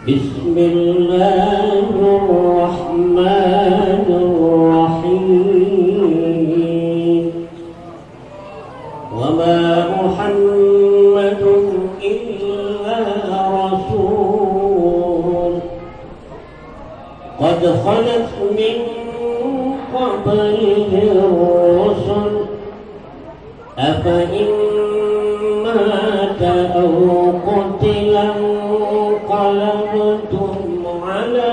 بسم الله الرحمن الرحيم وما محمد إلا رسول قد خلت من قبله الرسل أفإن مات أو قتل انقلبتم على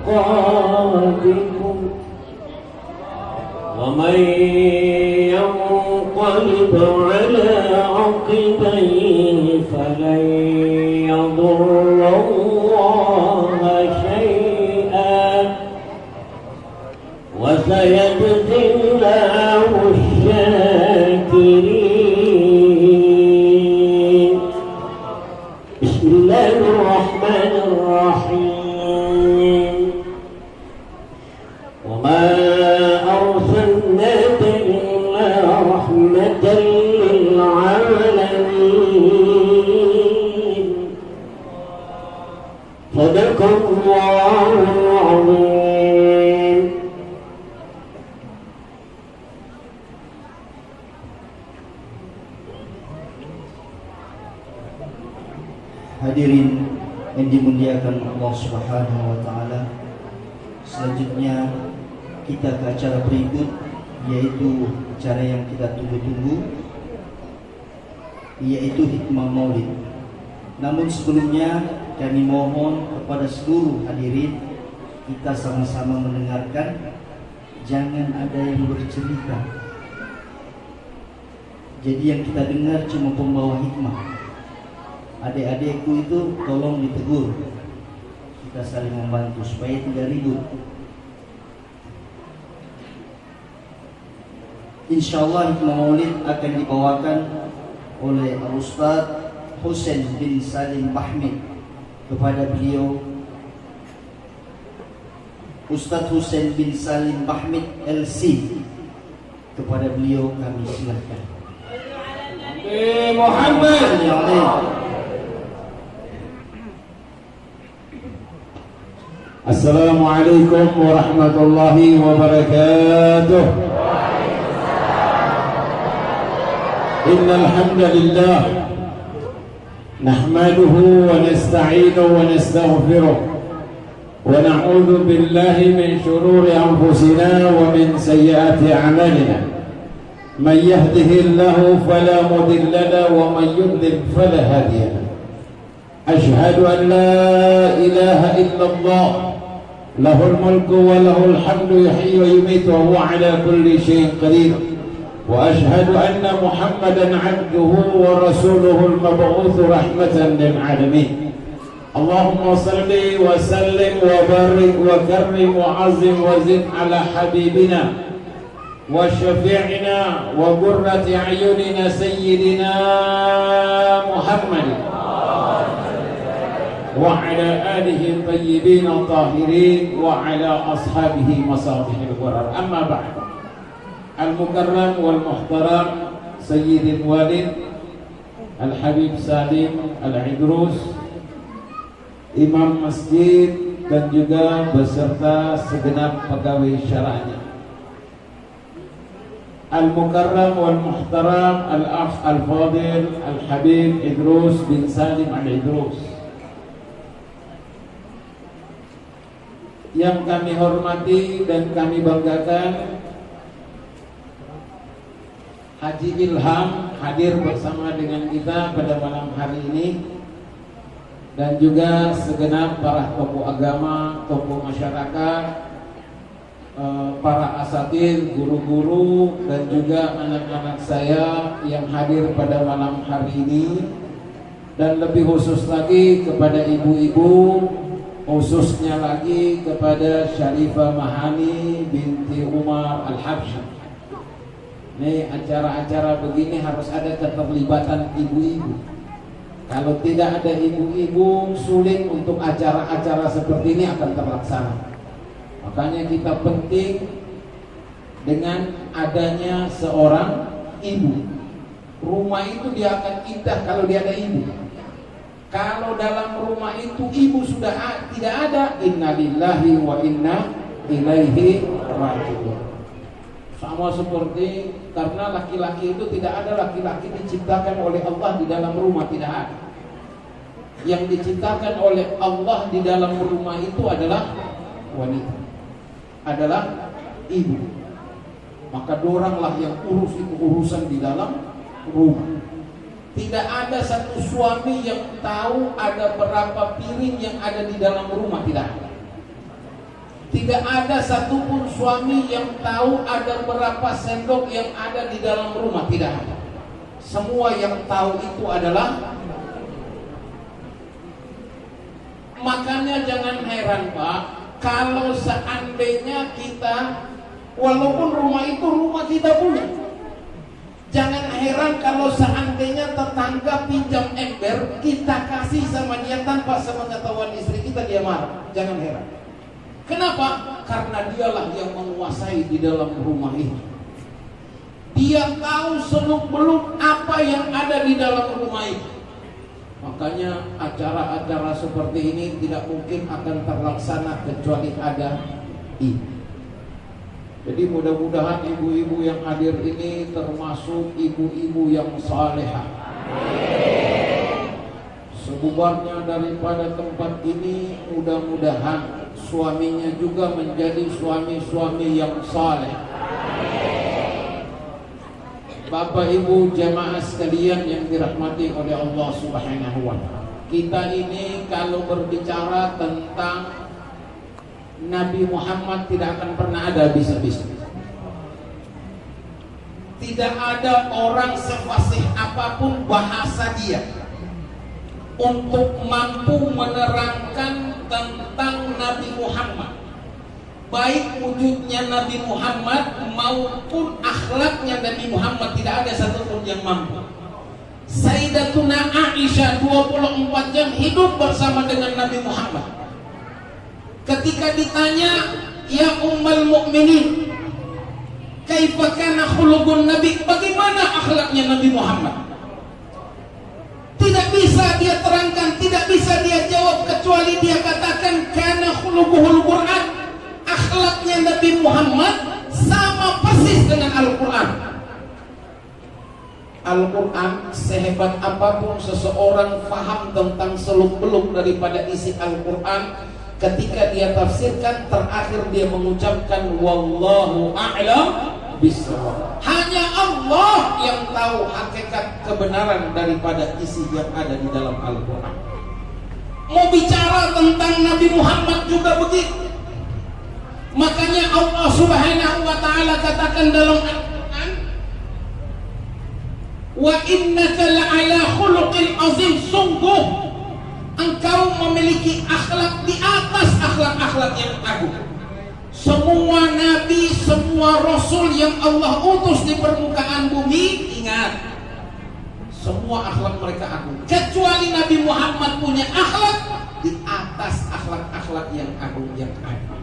أعقابكم ومن ينقلب على عقبيه فلن يضر الله شيئا وسيجزي الله الشاكرين. بسم الله الرحمن الرحيم وما أرسلناك إلا رحمة للعالمين. صدق الله العظيم. Hadirin yang dimuliakan Allah Subhanahu wa taala. Selanjutnya kita ke acara berikut, yaitu acara yang kita tunggu-tunggu, yaitu hikmah Maulid. Namun sebelumnya kami mohon kepada seluruh hadirin kita sama-sama mendengarkan, jangan ada yang bercerita. Jadi yang kita dengar cuma pembawa hikmah. Adik-adikku itu tolong ditegur, kita saling membantu supaya tidak ribut. Insyaallah hikmah Maulid akan dibawakan oleh Ustaz Husain bin Salim Bahmid. Kepada beliau Ustaz Husain bin Salim Bahmid LC, kepada beliau kami silakan. Muhammad Assalamualaikum warahmatullahi wabarakatuh. Innal hamdalillah nahmaduhu wa nasta'inuhu wa nastaghfiruh wa na'udzu billahi min shururi anfusina wa min sayyiati a'malina. Man yahdihillahu fala mudilla lahu wa man yudlil fala hadiya lahu. Ashhadu an la ilaha illallah lahul mulku wa lahul hamdu yuhyi wa yumiitu wa huwa ala kulli syai'in qadir. Wa ashhadu anna Muhammadan 'abduhu wa rasuluhu al-mab'uts rahmatan lil 'alamin. Allahumma salli wa sallim wa barik wa karrim wa 'azzim wa zid ala habibina wa syafi'ina wa qurrati a'yunina sayyidina Muhammadin وعلى آله الطيبين الطاهرين وعلى أصحابه مصابيح الغرر. أما بعد، المكرم والمحترم سيد الوالد الحبيب سالم العدروس, imam masjid dan juga beserta segenap pegawai syara'nya. Al-Mukarram wal-Muhtaram Al-Akh Al-Fadil Al-Habib Idrus bin Salim Al-Idrus, yang kami hormati dan kami banggakan, Haji Ilham hadir bersama dengan kita pada malam hari ini, dan juga segenap para tokoh agama, tokoh masyarakat, para asatidz, guru-guru, dan juga anak-anak saya yang hadir pada malam hari ini, dan lebih khusus lagi kepada ibu-ibu, khususnya lagi kepada Syarifah Mahani binti Umar Al-Habsyi. Nih, acara-acara begini harus ada keterlibatan ibu-ibu. Kalau tidak ada ibu-ibu, sulit untuk acara-acara seperti ini akan terlaksana. Makanya kita penting dengan adanya seorang ibu. Rumah itu dia akan indah kalau dia ada ibu. Kalau dalam rumah itu ibu sudah tidak ada, innalillahi wa inna ilaihi raji'un. Sama seperti karena laki-laki itu tidak ada laki-laki diciptakan oleh Allah di dalam rumah, tidak ada. Yang diciptakan oleh Allah di dalam rumah itu adalah wanita, adalah ibu. Maka doranglah yang urus itu urusan di dalam rumah. Tidak ada satu suami yang tahu ada berapa piring yang ada di dalam rumah, tidak ada. Tidak ada satupun suami yang tahu ada berapa sendok yang ada di dalam rumah, tidak ada. Semua yang tahu itu adalah. Makanya jangan heran Pak, kalau seandainya kita, walaupun rumah itu rumah kita punya, jangan heran kalau seandainya tetangga pinjam ember, kita kasih sama dia tanpa sepengetahuan istri kita, dia marah. Jangan heran. Kenapa? Karena dialah yang menguasai di dalam rumah ini. Dia tahu seluk-beluk apa yang ada di dalam rumah itu. Makanya acara-acara seperti ini tidak mungkin akan terlaksana kecuali ada ibu. Jadi mudah-mudahan ibu-ibu yang hadir ini termasuk ibu-ibu yang salehah. Sebubarnya daripada tempat ini, mudah-mudahan suaminya juga menjadi suami-suami yang saleh. Bapak Ibu jemaah sekalian yang dirahmati oleh Allah Subhanahu wa taala. Kita ini kalau berbicara tentang Nabi Muhammad tidak akan pernah ada habis-habisnya. Tidak ada orang sefasih apapun bahasa dia untuk mampu menerangkan tentang Nabi Muhammad, baik wujudnya Nabi Muhammad maupun akhlaknya Nabi Muhammad, tidak ada satupun yang mampu. Sayyidatuna Aisyah 24 jam hidup bersama dengan Nabi Muhammad. Ketika ditanya, ya Ummul Mukminin, kaifa kana khuluqun Nabi, bagaimana akhlaknya Nabi Muhammad? Tidak bisa dia terangkan, tidak bisa dia jawab, kecuali dia katakan kana khuluquhul Quran. Akhlaknya Nabi Muhammad sama persis dengan Al-Quran. Al-Quran sehebat apapun seseorang faham tentang seluk-beluk daripada isi Al-Quran, ketika dia tafsirkan terakhir dia mengucapkan wallahu a'lam bishawab. Hanya Allah yang tahu hakikat kebenaran daripada isi yang ada di dalam Al-Quran. Mau bicara tentang Nabi Muhammad juga begitu. Makanya Allah Subhanahu wa taala katakan dalam Al-Quran, wa innaka la'ala khuluqin azim, sungguh engkau memiliki akhlak di atas akhlak-akhlak yang agung. Semua nabi, semua rasul yang Allah utus di permukaan bumi, ingat, semua akhlak mereka agung. Kecuali Nabi Muhammad punya akhlak di atas akhlak-akhlak yang agung yang ada.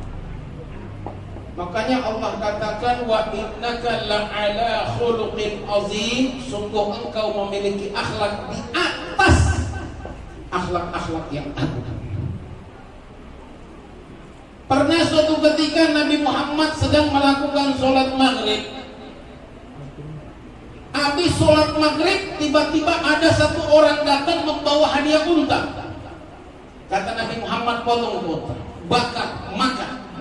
Makanya Allah katakan wa innaka la'ala khuluqin azim, sungguh engkau memiliki akhlak di atas akhlak-akhlak yang agung. Pernah suatu ketika Nabi Muhammad sedang melakukan sholat maghrib. Habis sholat maghrib, tiba-tiba ada satu orang datang membawa hadiah unta. Kata Nabi Muhammad, potong unta, bakar,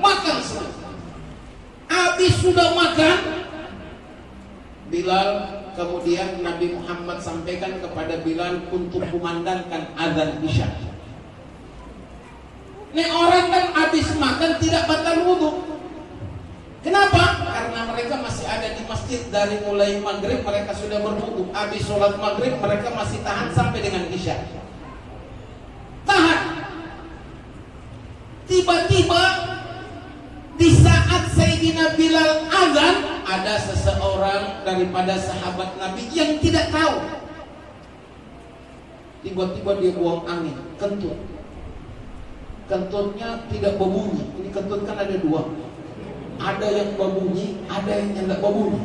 makan semua. Habis sudah makan, Bilal, kemudian Nabi Muhammad sampaikan kepada Bilal untuk kumandangkan azan Isya. Ini orang kan habis makan tidak batal wudhu. Kenapa? Karena mereka masih ada di masjid dari mulai maghrib, mereka sudah berwudhu. Habis sholat maghrib mereka masih tahan sampai dengan Isya. Tahan. Tiba-tiba di saat Sayyidina Bilal azan, ada seseorang daripada sahabat Nabi yang tidak tahu. Tiba-tiba dia buang angin, kentut. Kentutnya tidak berbunyi. Ini kentut kan ada dua. Ada yang berbunyi, ada yang tidak berbunyi.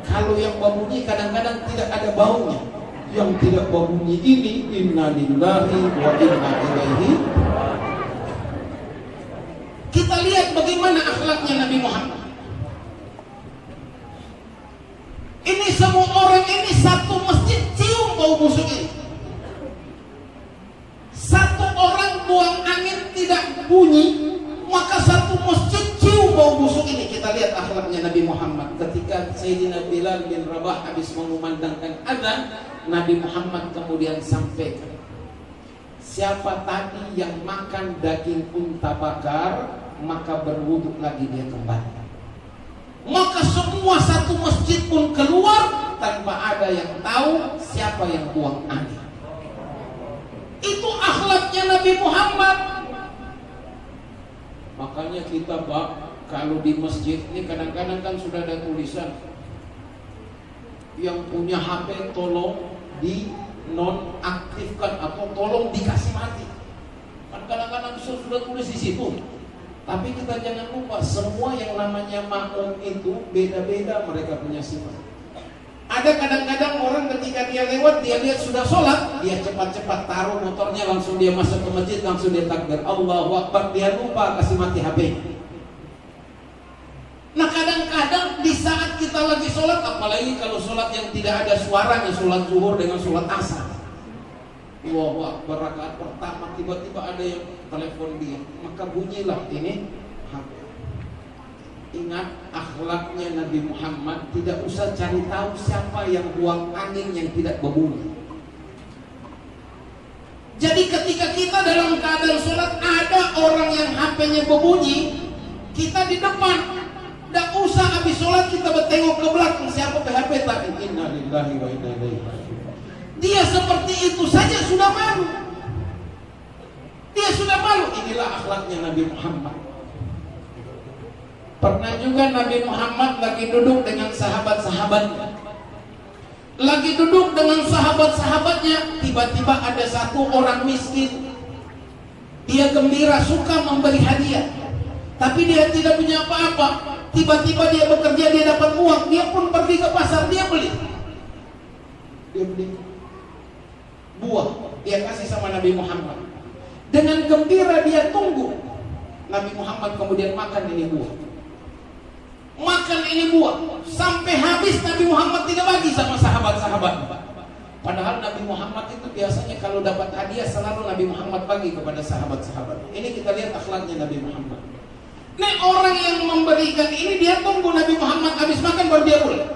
Kalau yang berbunyi kadang-kadang tidak ada baunya. yang tidak berbunyi ini inna lillahi wa inna ilaihi. Kita lihat bagaimana akhlaknya Nabi Muhammad. Ini semua orang ini satu masjid cium bau busuk ini. Satu orang buang angin tidak bunyi, maka satu masjid cium bau busuk ini. Kita lihat akhlaknya Nabi Muhammad. Ketika Sayyidina Bilal bin Rabah habis mengumandangkan azan, Nabi Muhammad kemudian sampaikan, siapa tadi yang makan daging unta bakar, maka berwuduk lagi dia kembali. Maka semua satu masjid pun keluar tanpa ada yang tahu siapa yang buang angin. Itu akhlaknya Nabi Muhammad. Makanya kita Pak, kalau di masjid ini kadang-kadang kan sudah ada tulisan, yang punya HP tolong di nonaktifkan atau tolong dikasih mati. Kan kadang-kadang sudah tulis di situ. Tapi kita jangan lupa, semua yang namanya makmum itu beda-beda mereka punya sifat. Ada kadang-kadang orang ketika dia lewat, dia lihat sudah sholat, dia cepat-cepat taruh motornya, langsung dia masuk ke masjid, langsung dia takbir Allahu Akbar, dia lupa kasih mati HP. Nah kadang-kadang di saat kita lagi sholat, apalagi kalau sholat yang tidak ada suaranya, sholat zuhur dengan sholat asar, Allahu Akbar, rakaat pertama tiba-tiba ada yang telepon dia, maka bunyilah ini HP. Ingat akhlaknya Nabi Muhammad, tidak usah cari tahu siapa yang buang angin yang tidak berbunyi. Jadi ketika kita dalam keadaan sholat ada orang yang HP-nya berbunyi, kita di depan, tidak usah habis sholat kita bertengok ke belakang siapa PHP tadi. Inna lillahi wa inna ilaihi raji'un. Dia seperti itu saja sudah malu. Dia sudah malu. Inilah akhlaknya Nabi Muhammad. Pernah juga Nabi Muhammad lagi duduk dengan sahabat-sahabatnya. Lagi duduk dengan sahabat-sahabatnya, tiba-tiba ada satu orang miskin. Dia gembira, suka memberi hadiah, tapi dia tidak punya apa-apa. Tiba-tiba dia bekerja, dia dapat uang, dia pun pergi ke pasar, dia beli. Dia beli buah, dia kasih sama Nabi Muhammad. Dengan gembira dia tunggu Nabi Muhammad kemudian makan ini buah. Makan ini buah sampai habis, Nabi Muhammad tidak bagi sama sahabat-sahabat. Padahal Nabi Muhammad itu biasanya kalau dapat hadiah selalu Nabi Muhammad bagi kepada sahabat-sahabat. Ini kita lihat akhlaknya Nabi Muhammad. Nih orang yang memberikan ini dia tunggu Nabi Muhammad habis makan baru dia pulang.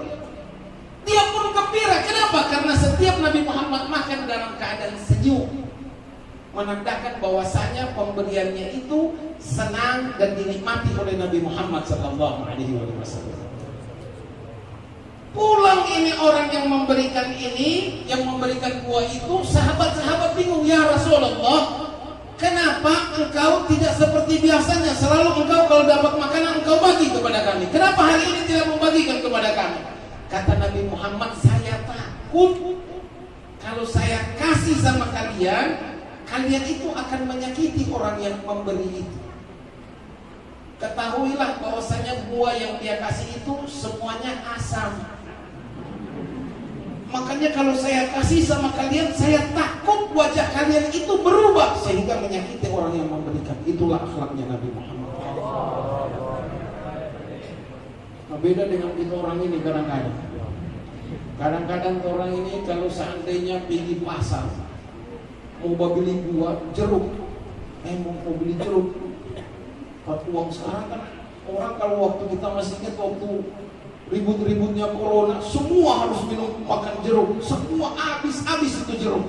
Dia pun gembira. Kenapa? Karena setiap Nabi Muhammad makan dalam keadaan senyum, menandakan bahwasanya pemberiannya itu senang dan dinikmati oleh Nabi Muhammad sallallahu alaihi wasallam. Pulang ini orang yang memberikan ini, yang memberikan buah itu, sahabat-sahabat bingung, ya Rasulullah, kenapa engkau tidak seperti biasanya? Selalu engkau kalau dapat makanan engkau bagi kepada kami. Kenapa hari ini tidak membagikan kepada kami? Kata Nabi Muhammad, saya takut kalau saya kasih sama kalian, kalian itu akan menyakiti orang yang memberi itu. Ketahuilah bahwasanya buah yang dia kasih itu semuanya asam. Makanya kalau saya kasih sama kalian, saya takut wajah kalian itu berubah sehingga menyakiti orang yang memberikan. Itulah akhlaknya Nabi Muhammad. Nah, beda dengan kita orang ini kadang-kadang. Kadang-kadang orang ini kalau seandainya pergi pasar, mau beli buah jeruk, mau beli jeruk, uang sekarang kan orang kalau waktu kita masih ingat waktu ribut-ributnya corona, semua harus minum makan jeruk, semua habis itu jeruk.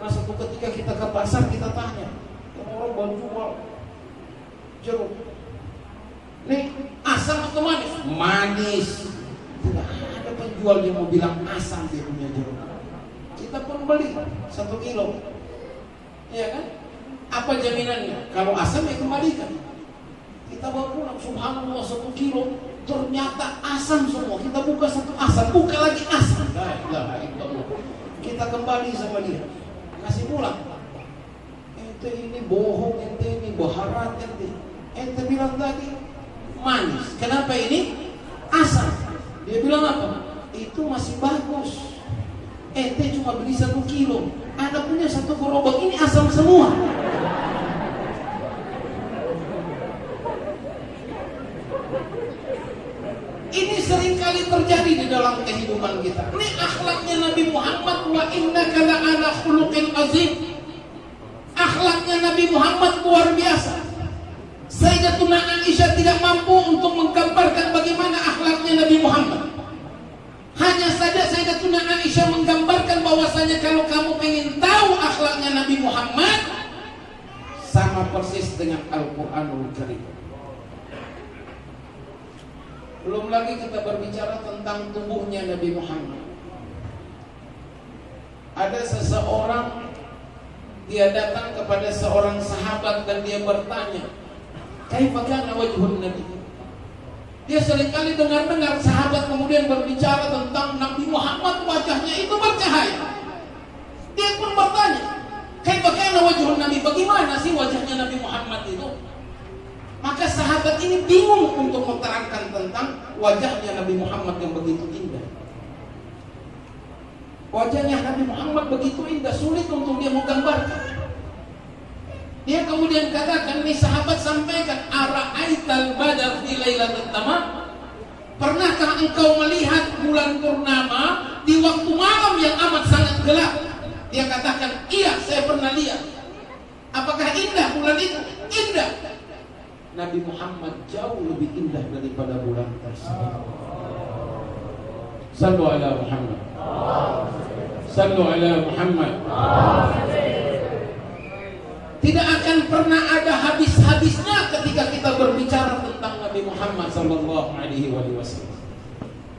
Nah satu ketika kita ke pasar kita tanya, orang baru jual jeruk, nih asam atau manis? Manis. Tidak ada penjual yang mau bilang asam dia punya jeruk. Kita pun beli 1 kilo, ya kan? Apa jaminannya? Kalau asam ya kembalikan. Kita bawa pulang, subhanallah 1 kilo, ternyata asam semua. Kita buka 1 asam, buka lagi asam. La ilaha illallah. Kita kembali sama dia, kasih pulang. Ente ini bohong, ente ini baharat, ente bilang tadi manis. Kenapa ini asam? Dia bilang apa? Itu masih bagus. ente cuma beli 1 kilo, Anda punya 1 gerobak, ini asam semua. Ini seringkali terjadi di dalam kehidupan kita. Ini akhlaknya Nabi Muhammad, wa innaka la'ala khuluqin azim. Akhlaknya Nabi Muhammad luar biasa. Sayyidatuna Aisyah tidak mampu untuk menggambarkan bagaimana akhlaknya Nabi Muhammad. Hanya saja Sayyidatuna Aisyah menggambarkan bahwasanya kalau kamu ingin tahu akhlaknya Nabi Muhammad, sama persis dengan Al-Qur'anul Karim. Belum lagi kita berbicara tentang tubuhnya Nabi Muhammad. Ada seseorang, dia datang kepada seorang sahabat dan dia bertanya, kaifa kana wajhun Nabi? Dia seringkali dengar sahabat kemudian berbicara tentang Nabi Muhammad, wajahnya itu bercahaya. Dia pun bertanya, kaifa kana wajhun Nabi? Bagaimana sih wajahnya Nabi Muhammad itu? Maka sahabat ini bingung untuk menerangkan tentang wajahnya Nabi Muhammad yang begitu indah. Wajahnya Nabi Muhammad begitu indah, sulit untuk dia menggambarkan. Dia kemudian katakan, nih sahabat sampaikan, ara'aital badar fi lailatul tamam? Pernahkah engkau melihat bulan purnama di waktu malam yang amat sangat gelap? Dia katakan, iya saya pernah lihat. Apakah indah bulan itu? Indah. Nabi Muhammad jauh lebih indah daripada bulan tersebut. Sallu ala Muhammad. Sallu ala Muhammad. Tidak akan pernah ada habis-habisnya ketika kita berbicara tentang Nabi Muhammad sallallahu alaihi wasallam.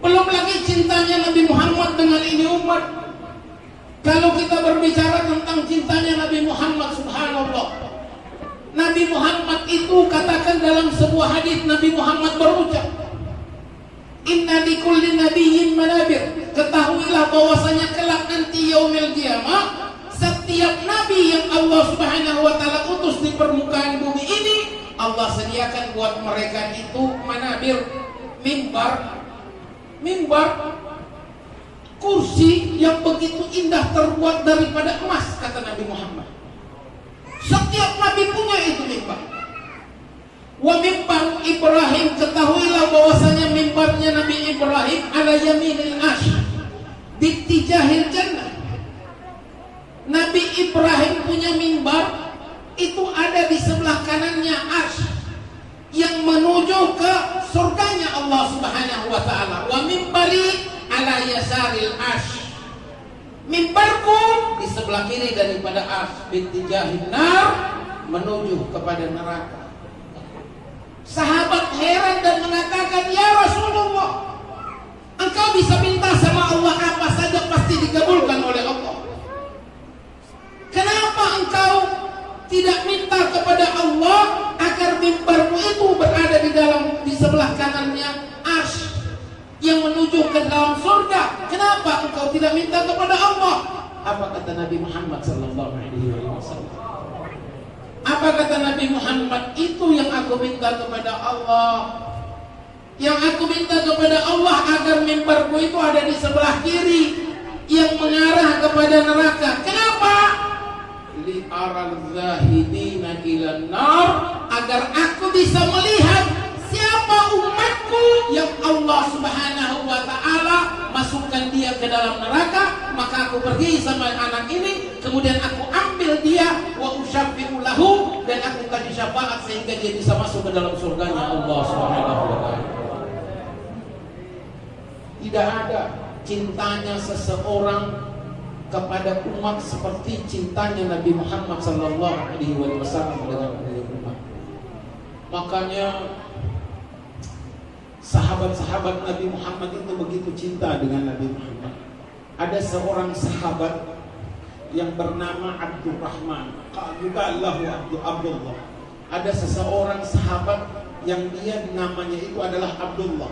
Belum lagi cintanya Nabi Muhammad dengan ini umat. Kalau kita berbicara tentang cintanya Nabi Muhammad, subhanallah, Nabi Muhammad itu katakan dalam sebuah hadis, Nabi Muhammad berucap, inna likulli nabiyyin manabir. Ketahuilah bahwasanya kelak nanti yaumil qiyamah, setiap nabi yang Allah Subhanahu wa taala utus di permukaan bumi ini, Allah sediakan buat mereka itu manabir, mimbar, kursi yang begitu indah terbuat daripada emas, kata Nabi Muhammad. Setiap nabi punya itu mimbar. Wa mimbar Ibrahim, ketahuilah bahwasanya mimbarnya Nabi Ibrahim ala yaminil arsy bittijahil jannah. Nabi Ibrahim punya mimbar itu ada di sebelah kanannya arsy yang menuju ke surganya Allah Subhanahu wa taala. Wa mimbari ala yasaril arsy, mimbarku di sebelah kiri daripada arsy bittijahin nar, menuju kepada neraka. Sahabat heran dan mengatakan, ya Rasulullah, engkau bisa minta sama Allah apa saja pasti dikabulkan oleh Allah. Kenapa engkau tidak minta kepada Allah agar mimbarmu itu berada di sebelah kanannya arsy yang menuju ke dalam surga? Kenapa engkau tidak minta kepada Allah? Apa kata Nabi Muhammad sallallahu alaihi wasallam? Apa kata Nabi Muhammad? Itu yang aku minta kepada Allah. Yang aku minta kepada Allah agar mimbarku itu ada di sebelah kiri yang mengarah kepada neraka. Kenapa? Li aral zahidina ilan nar, agar aku bisa melihat siapa umatku yang Allah Subhanahu wa taala masukkan dia ke dalam neraka. Maka aku pergi sama anak ini, kemudian aku ambil dia, wa usyafi'u lahu, dan aku kasih syafaat sehingga dia bisa masuk ke dalam surganya Allah Subhanahu wa taala. Tidak ada cintanya seseorang kepada umat seperti cintanya Nabi Muhammad sallallahu alaihi wasallam dengan umat. Makanya sahabat-sahabat Nabi Muhammad itu begitu cinta dengan Nabi Muhammad. Ada seorang sahabat yang bernama Abdurrahman, juga Allahu Abdullah. Ada seseorang sahabat yang dia namanya itu adalah Abdullah.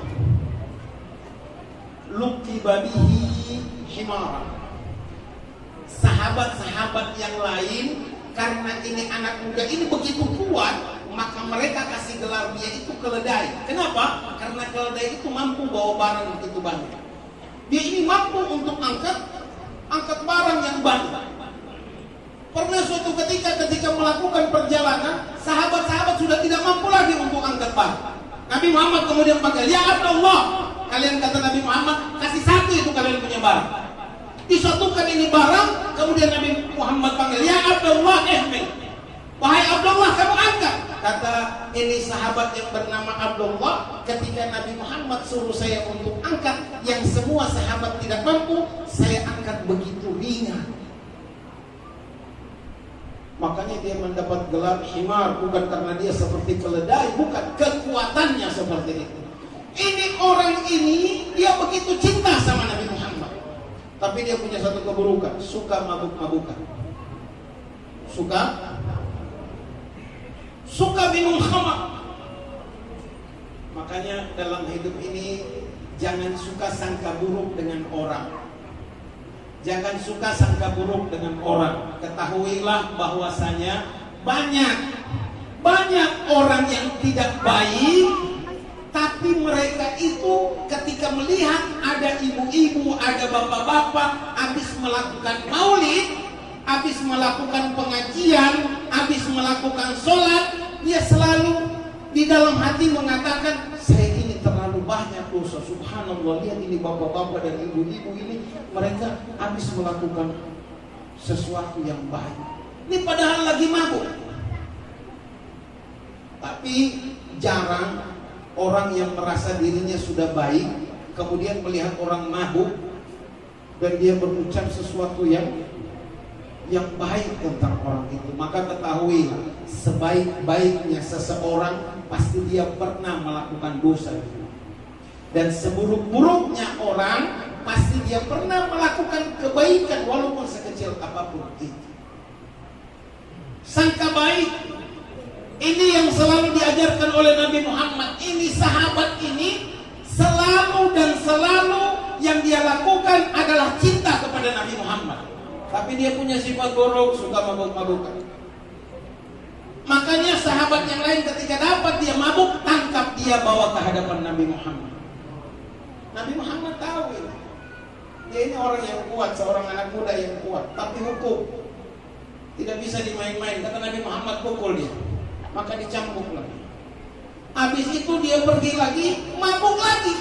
Luqiba bihi himara. Sahabat-sahabat yang lain, karena ini anak muda ini begitu kuat, maka mereka kasih gelar dia itu keledai. Kenapa? Karena keledai itu mampu bawa barang begitu banyak. Dia ini mampu untuk angkat angkat barang yang banyak. Pernah suatu ketika melakukan perjalanan, sahabat-sahabat sudah tidak mampu lagi untuk angkat barang. Nabi Muhammad kemudian panggil, ya Abdullah, kalian kata Nabi Muhammad, kasih satu itu kalian punya barang. Disatukan ini barang, kemudian Nabi Muhammad panggil, ya Abdullah, wahai Abdullah, kamu angkat. Kata ini sahabat yang bernama Abdullah, ketika Nabi Muhammad suruh saya untuk angkat, yang semua sahabat tidak mampu, saya angkat begitu ringan. Makanya dia mendapat gelar himar, bukan karena dia seperti keledai, bukan, kekuatannya seperti itu. Ini orang ini, dia begitu cinta sama Nabi Muhammad, tapi dia punya satu keburukan, suka mabuk-mabukan, suka minum khamar. Makanya dalam hidup ini jangan suka sangka buruk dengan orang. Jangan suka sangka buruk dengan orang. Ketahuilah bahwasanya banyak orang yang tidak baik, tapi mereka itu ketika melihat ada ibu-ibu, ada bapak-bapak habis melakukan maulid, habis melakukan pengajian, habis melakukan sholat, dia selalu di dalam hati mengatakan, saya ini terlalu banyak dosa. Subhanallah, lihat ini bapak-bapak dan ibu-ibu ini, mereka habis melakukan sesuatu yang baik. Ini padahal lagi mabuk. Tapi jarang orang yang merasa dirinya sudah baik, kemudian melihat orang mabuk dan dia berucap sesuatu yang baik tentang orang itu. Maka ketahui, sebaik-baiknya seseorang pasti dia pernah melakukan dosa itu. Dan seburuk-buruknya orang pasti dia pernah melakukan kebaikan walaupun sekecil apapun itu. Sangka baik ini yang selalu diajarkan oleh Nabi Muhammad. Ini sahabat ini selalu dan selalu yang dia lakukan adalah cinta kepada Nabi Muhammad. Tapi dia punya sifat buruk, suka mabuk-mabukan. Makanya sahabat yang lain ketika dapat dia mabuk, tangkap dia, bawa ke hadapan Nabi Muhammad. Nabi Muhammad tahu ini. Dia ini orang yang kuat, seorang anak muda yang kuat, tapi hukum tidak bisa dimain-main. Kata Nabi Muhammad, pukul dia. Maka dicambuk lagi. Habis itu dia pergi lagi, mabuk lagi.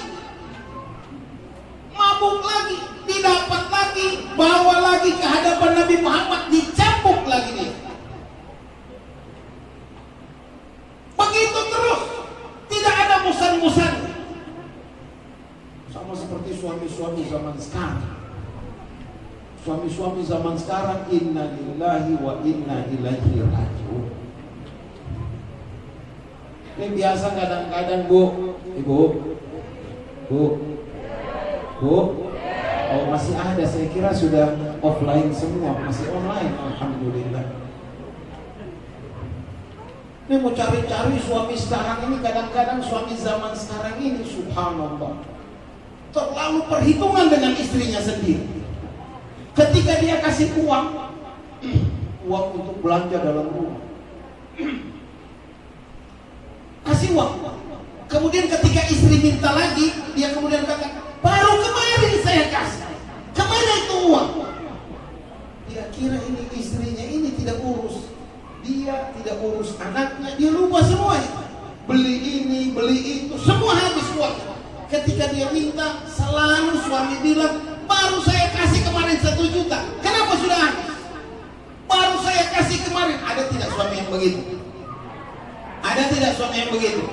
Mabuk lagi, didapat lagi, bawa lagi ke hadapan Nabi Muhammad, dicambuk lagi dia. Begitu terus, tidak ada musan-musan. Sama seperti suami-suami zaman sekarang. Suami-suami zaman sekarang, inna lillahi wa inna ilaihi raji'un. Ini biasa kadang-kadang Ibu, oh masih ada, saya kira sudah offline semua, masih online, alhamdulillah. Ini mau cari-cari suami sekarang ini, kadang-kadang suami zaman sekarang ini, subhanallah, terlalu perhitungan dengan istrinya sendiri. Ketika dia kasih uang untuk belanja dalam rumah, kasih uang. Kemudian ketika istri minta lagi, dia kemudian kata, baru kemarin saya kasih, kemana itu uang? Dia kira ini istrinya ini tidak urus, dia tidak urus anaknya, dia lupa semuanya. Beli ini, beli itu, semua habis uang. Ketika dia minta, selalu suami bilang, baru saya kasih kemarin 1 juta, kenapa sudah habis? Baru saya kasih kemarin. Ada tidak suami yang begitu? Ada tidak suami yang begitu?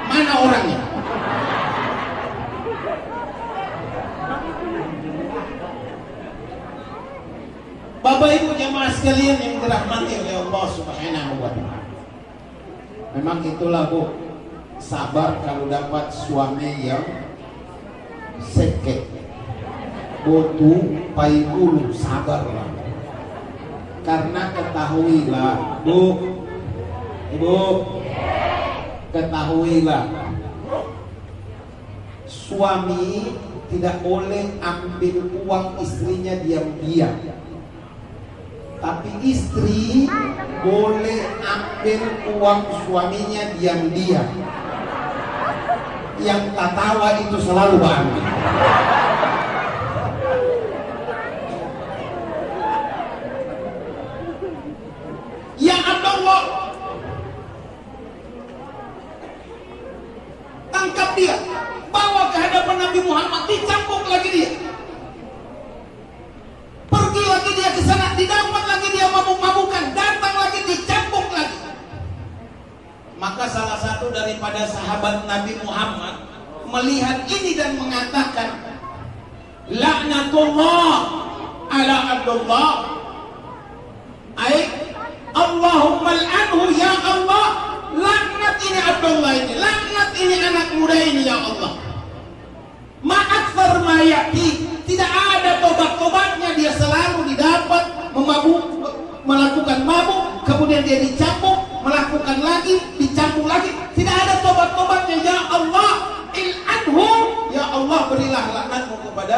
Mana orangnya? Bapak Ibu jemaah sekalian yang dirahmati oleh Allah Subhanahu wa taala. Memang itulah Bu, sabar kalau dapat suami yang sekek. Botu pai ulu, sabarlah. Karena ketahuilah Bu, Ibu, ketahuilah, suami tidak boleh ambil uang istrinya diam-diam, tapi istri boleh ambil uang suaminya diam-diam. Yang tak tawa itu selalu ambil. tangkap dia, bawa ke hadapan Nabi Muhammad, dicambuk lagi dia. Pergi lagi dia ke sana, didapat lagi dia mabuk-mabukan, datang lagi dicambuk lagi. Maka salah satu daripada sahabat Nabi Muhammad melihat ini dan mengatakan, laknatullah ala Abdullah, Allahumma al'anhu ya Allah, laknat ini Abdullah ini, laknat ini anak muda ini ya Allah. Ma'akthar ma ya'ti, tidak ada tobat-tobatnya, dia selalu didapat melakukan mabuk, kemudian dia dicambuk, melakukan lagi, dicambuk lagi, tidak ada tobat-tobatnya. Ya Allah, il'anhu, ya Allah berilah laknatmu kepada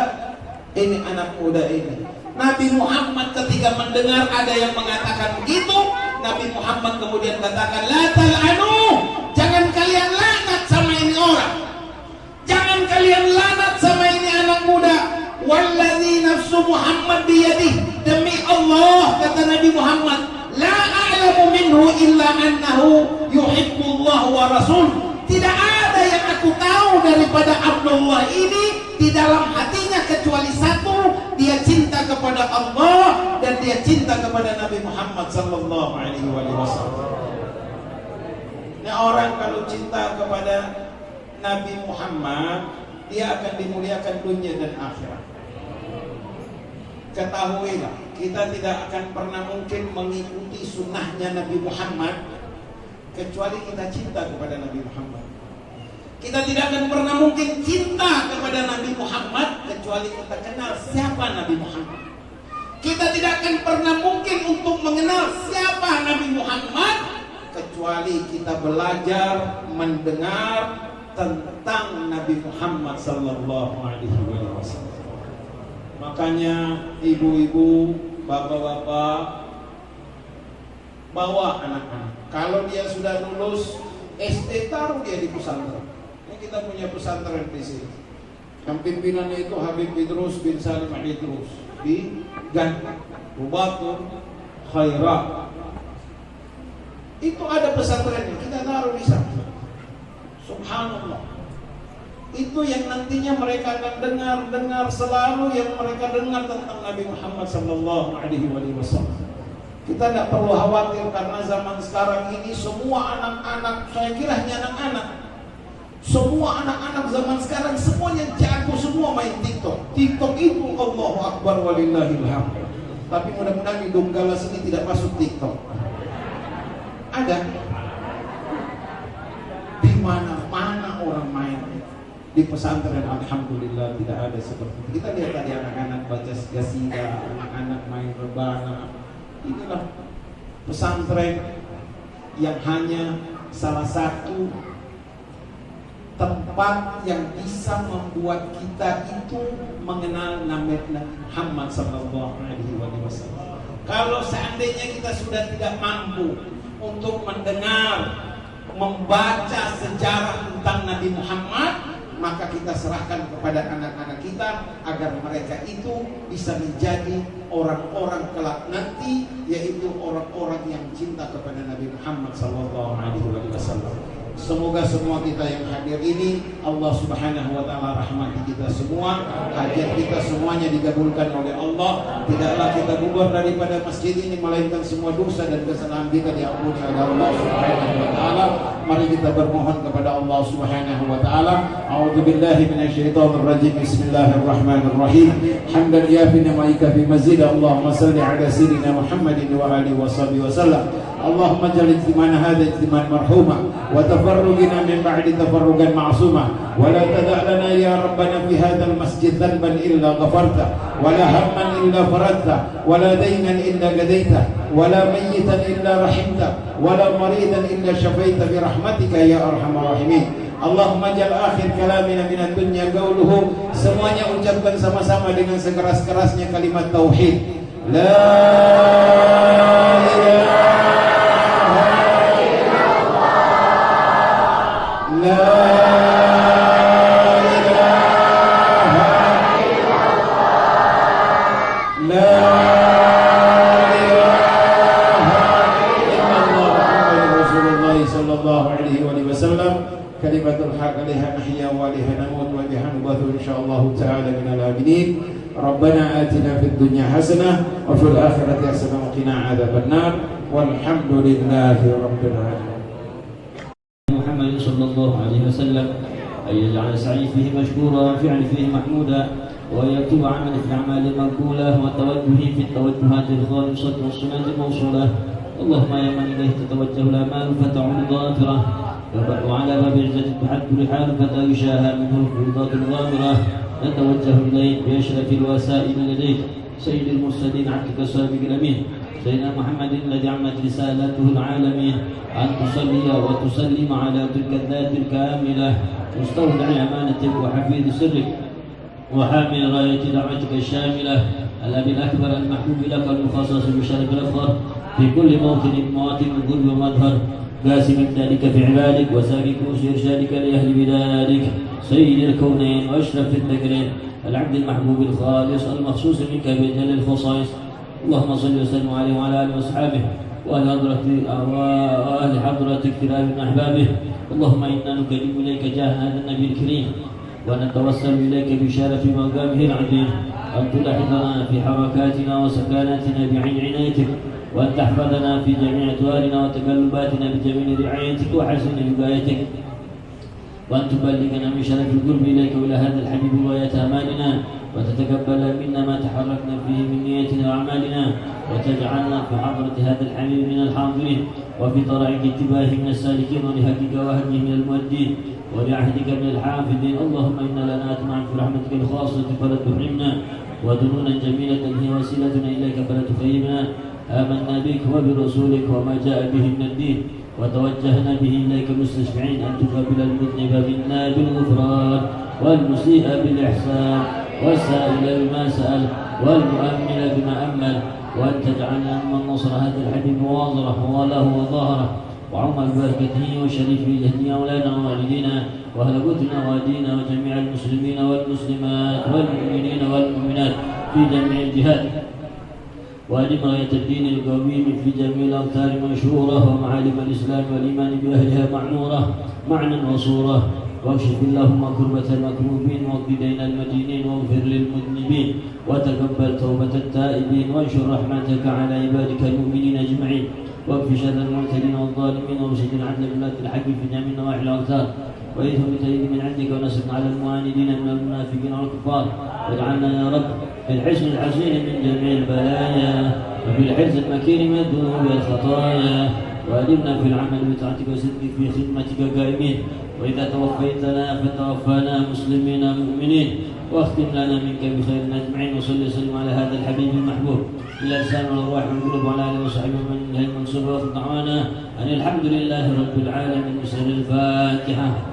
ini anak muda ini. Nabi Muhammad ketika mendengar ada yang mengatakan begitu, Nabi Muhammad kemudian katakan, la tal'anu, jangan kalian laknat sama ini orang, jangan kalian laknat sama ini anak muda. Walladzi nafsu Muhammad biyadihi, demi Allah kata Nabi Muhammad, la a'lamu minhu illa annahu yuhibbullah wa rasul. Tidak ada yang aku tahu daripada Abdullah ini di dalam hatinya kecuali satu, dia cinta kepada Allah dan dia cinta kepada Nabi Muhammad sallallahu alaihi wasallam. Nah, orang kalau cinta kepada Nabi Muhammad, dia akan dimuliakan dunia dan akhirat. Ketahuilah, kita tidak akan pernah mungkin mengikuti sunnahnya Nabi Muhammad kecuali kita cinta kepada Nabi Muhammad. Kita tidak akan pernah mungkin cinta kepada Nabi Muhammad kecuali kita kenal siapa Nabi Muhammad. Kita tidak akan pernah mungkin untuk mengenal siapa Nabi Muhammad kecuali kita belajar mendengar tentang Nabi Muhammad sallallahu alaihi wasallam. Makanya ibu-ibu, bapak-bapak, bawa anak-anak. Kalau dia sudah lulus SD, taruh dia di pesantren. Ini kita punya pesantren di sini. Yang pimpinannya itu Habib Idrus bin Salim Idrus di Ganteng, Rubatun Khairah. Itu ada pesantrennya, kita taruh di sana. Subhanallah. Itu yang nantinya mereka akan dengar selalu, yang mereka dengar tentang Nabi Muhammad sallallahu alaihi wasallam. Kita tidak perlu khawatir karena zaman sekarang ini semua anak-anak, saya kira hanya anak-anak, semua anak-anak zaman sekarang semuanya jago, semua main TikTok. TikTok itu Allahu Akbar walillahil hamd. Tapi mudah-mudahan di Donggala sini tidak masuk TikTok. Ada di mana-mana orang main. Di pesantren alhamdulillah tidak ada seperti itu. Kita lihat tadi anak-anak baca qasidah, anak-anak main rebana. Inilah pesantren yang hanya salah satu tempat yang bisa membuat kita itu mengenal Nabi Muhammad sallallahu alaihi wasallam. Kalau seandainya kita sudah tidak mampu untuk mendengar, membaca sejarah tentang Nabi Muhammad, maka kita serahkan kepada anak-anak kita agar mereka itu bisa menjadi orang-orang kelak nanti, yaitu orang-orang yang cinta kepada Nabi Muhammad SAW. Semoga semua kita yang hadir ini Allah Subhanahu wa taala rahmati kita semua, hajat kita semuanya dikabulkan oleh Allah. Tidaklah kita bubar daripada masjid ini melainkan semua dosa dan kesalahan kita diampuni oleh Allah Subhanahu wa taala. Mari kita bermohon kepada Allah Subhanahu wa taala. A'udzubillahi minasyaitonir rajim. Bismillahirrahmanirrahim. Hamdan yafi ni'maika fi mazid. Allahumma shalli ala sayyidina Muhammadin wa alihi washabihi wasallam. Allahumma ja'al ijtima'ana hadha ijtima'an marhuma wa tafarrugina min ba'di tafarrugan ma'suma wa la tada' lana ya rabbana fi hadzal masjid dhanban illa ghafarta wa la hamman illa faradta wa la daynan illa qadaita wa la mayyitan illa rahimta wa la maridan illa shafaita bi rahmatika ya arhamar rahimin. Allahumma ja'al akhir kalamina minad dunya qauluhu. Semuanya ucapkan sama-sama dengan sekeras-kerasnya kalimat tauhid. La ilaha كلمة الحق عليها نحيا وعليها نموت وبها نبعث إن شاء الله تعالى من العابدين. ربنا آتنا في الدنيا حسنة وفي الآخرة حسنة وقنا عذاب النار والحمد لله رب العالمين. محمد صلى الله عليه وسلم أن يجعل سعي فيه مشكورا وفعل فيه محمودا، وأن يكتب عمل في الأعمال مقبولة وتوجه في التوجهات الخالصة والصلاة الموصولة. اللهم يا من إليه تتوجه الأعمال فتعود ظافرة، وعلى باب العزة تحد رحال فتغشاها منه الفيضات الغامرة. نتوجه إليك بأشرف الوسائل لديك سيد المرسلين عبدك الصادق الأمين سيدنا محمد الذي عمت رسالته العالمين، أن تصلي وتسلم على تلك الذات الكاملة مستودع أمانتك وحفيظ سرك وحامل راية دعوتك الشاملة، الأبي الأكبر المحبوب لك المخصص بشرف الأفضل في كل موطن مواطن الظل ومظهر، قاسم ذلك في عبادك وسابق إرشادك لأهل بلادك، سيد الكونين وأشرف الذكرين، العبد المحبوب الخالص المخصوص منك بأجل الخصائص. اللهم صل وسلم عليه وعلى آله وأصحابه وأهل حضرة كرام من أحبابه. اللهم إنا نكلم إليك جاه هذا النبي الكريم، ونتوسل إليك بشرف مقامه العظيم أن تلاحظنا في حركاتنا وسكناتنا بعين عنايتك، وأن تحفظنا في جميع أدوارنا وتقلباتنا بجميل رعايتك وحسن وقايتك، وأن تبلغنا من شرف القرب إليك وإلى هذا الحبيب غاية آمالنا، وتتقبل منا ما تحركنا فيه من نيتنا وأعمالنا، وتجعلنا في حضرة هذا الحبيب من الحاضرين، وفي طريق اتباعه من السالكين، ولهديك وهديه من المؤدين، ولعهدك من الحافظين. اللهم إنا لنا أطمع في رحمتك الخاصة فلا تحرمنا، ودنونا جميلة هي وسيلتنا إليك فلا تخيبنا. آمنا بك وبرسولك وما جاء به من الدين، وتوجهنا به إليك مستشفعين أن تقابل المذنب منا بالغفران، والمسيء بالإحسان، والسائل بما سأل، والمؤمن بما أمل، وأن تجعلنا ممن نصر هذا الحبيب وواظره وله وظاهره، وعم ببركته وشريف جهده أولادنا ووالدينا وأهل بيوتنا وأهلينا وجميع المسلمين والمسلمات والمؤمنين والمؤمنات في جميع الجهات، وأدم راية الدين القويم في جميع الأمثال منشورة، ومعالم الإسلام والإيمان بأهلها معمورة معنى وصورة. واكشف اللهم كربة المكروبين واقض دين المدينين واغفر للمذنبين وتقبل توبة التائبين، وانشر رحمتك على عبادك المؤمنين أجمعين، واكف شر المعتدين والظالمين، وارشد العدل بولاة الحق في جميع نواحي الأوتار، وإذهم بتأييد من عندك، ونصرنا على المعاندين من المنافقين والكفار، واجعلنا يا رب في الحسن الحسين من جميع البلايا، وفي الحرز المكين من الذنوب والخطايا، وأدمنا في العمل بطاعتك وصدقك في خدمتك قائمين، وإذا توفيتنا فتوفانا مسلمين مؤمنين، واختم لنا منك بخير أجمعين. وصلي وسلم على هذا الحبيب المحبوب إلى لسان والأرواح والقلوب وعلى آله وصحبه ومن إليه المنصور، وآخر دعوانا أن الحمد لله رب العالمين. بسر الفاتحة.